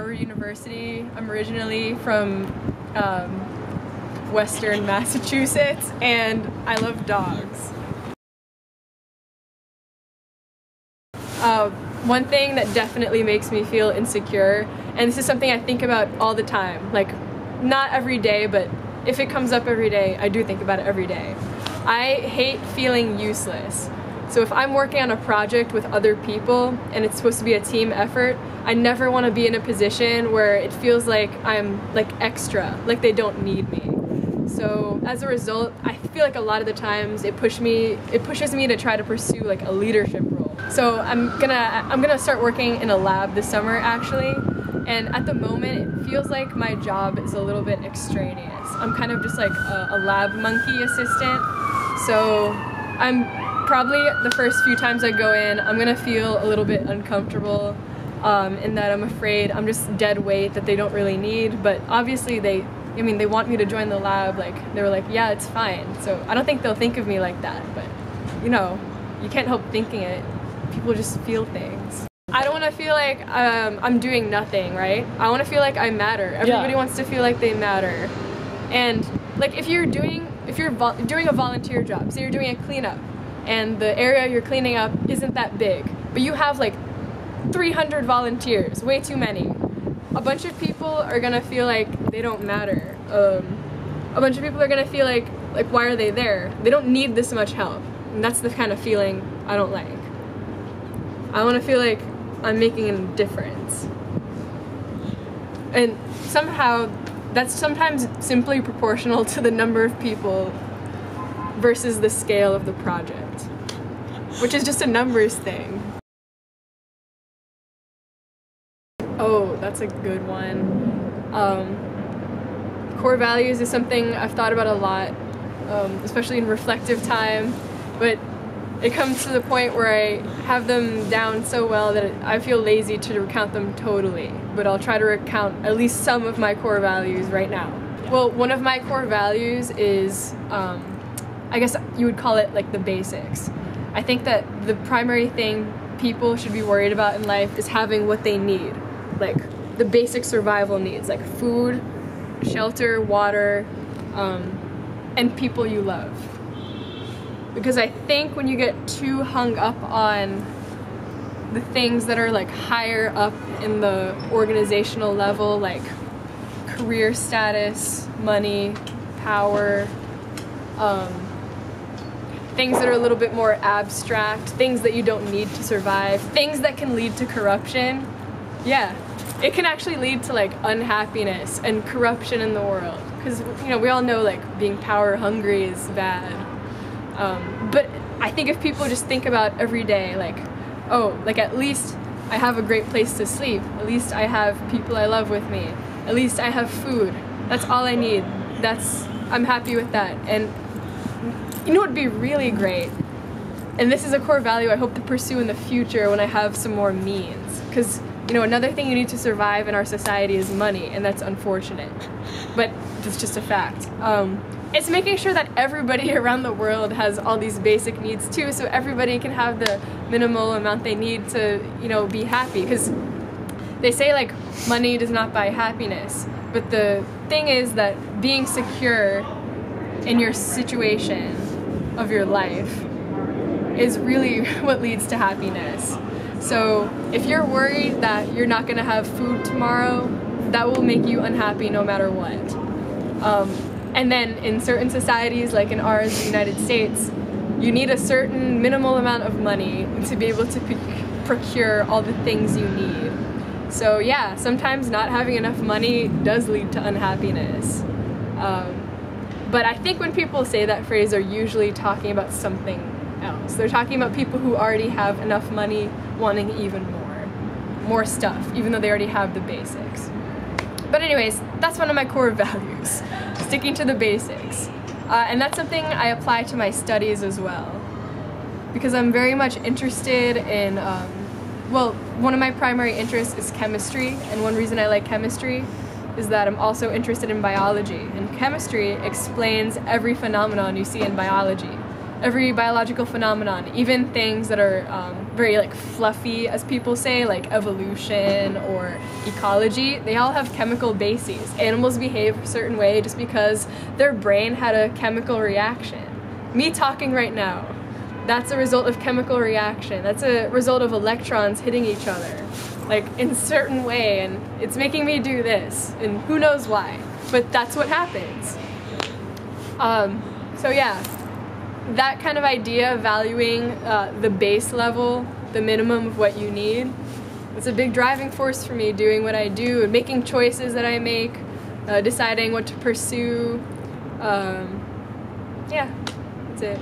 Harvard University. I'm originally from Western Massachusetts, and I love dogs. One thing that definitely makes me feel insecure, and this is something I think about all the time, like not every day, but if it comes up every day, I do think about it every day. I hate feeling useless. So if I'm working on a project with other people and it's supposed to be a team effort, I never want to be in a position where it feels like I'm like extra, like they don't need me. So as a result, I feel like a lot of the times it pushes me to try to pursue like a leadership role. So I'm gonna start working in a lab this summer actually, and at the moment it feels like my job is a little bit extraneous. I'm kind of just like a lab monkey assistant. So I'm probably the first few times I go in, I'm gonna feel a little bit uncomfortable in that I'm afraid I'm just dead weight that they don't really need, but obviously they want me to join the lab. Like they were like, yeah, it's fine. So I don't think they'll think of me like that, but you know, you can't help thinking it. People just feel things. I don't want to feel like I'm doing nothing, right? I want to feel like I matter. Everybody wants to feel like they matter. And like if you're doing a volunteer job, say you're doing a cleanup, and the area you're cleaning up isn't that big, but you have like 300 volunteers, way too many. A bunch of people are gonna feel like they don't matter. A bunch of people are gonna feel like why are they there? They don't need this much help. And that's the kind of feeling I don't like. I want to feel like I'm making a difference. And somehow that's sometimes simply proportional to the number of people versus the scale of the project, which is just a numbers thing. Oh, that's a good one. Core values is something I've thought about a lot, especially in reflective time, but it comes to the point where I have them down so well that I feel lazy to recount them totally, but I'll try to recount at least some of my core values right now. Well, one of my core values is, I guess you would call it like the basics. I think that the primary thing people should be worried about in life is having what they need, like the basic survival needs, like food, shelter, water, and people you love. Because I think when you get too hung up on the things that are like higher up in the organizational level, like career status, money, power, things that are a little bit more abstract, things that you don't need to survive, things that can lead to corruption, yeah, it can actually lead to like unhappiness and corruption in the world. Because, you know, we all know like being power hungry is bad. But I think if people just think about every day, like, oh, like at least I have a great place to sleep, at least I have people I love with me, at least I have food, that's all I need, I'm happy with that. And you know what would be really great, and this is a core value I hope to pursue in the future when I have some more means, because, you know, another thing you need to survive in our society is money, and that's unfortunate, but it's just a fact. It's making sure that everybody around the world has all these basic needs too, so everybody can have the minimal amount they need to, you know, be happy. Because they say like money does not buy happiness, but the thing is that being secure in your situation of your life is really what leads to happiness. So if you're worried that you're not gonna have food tomorrow, that will make you unhappy no matter what. And then in certain societies, like in ours, the United States, you need a certain minimal amount of money to be able to procure all the things you need. So yeah, sometimes not having enough money does lead to unhappiness. But I think when people say that phrase, they're usually talking about something else. They're talking about people who already have enough money wanting even more stuff, even though they already have the basics. But anyways, that's one of my core values, sticking to the basics. And that's something I apply to my studies as well. Because I'm very much interested in, well, one of my primary interests is chemistry, and one reason I like chemistry is that I'm also interested in biology, and chemistry explains every phenomenon you see in biology. every biological phenomenon, even things that are very like fluffy, as people say, like evolution or ecology, they all have chemical bases. Animals behave a certain way just because their brain had a chemical reaction. Me talking right now, that's a result of chemical reaction. That's a result of electrons hitting each other, like in a certain way, and it's making me do this, and who knows why, but that's what happens. So yeah, that kind of idea of valuing the base level, the minimum of what you need, it's a big driving force for me doing what I do and making choices that I make, deciding what to pursue. Yeah, that's it.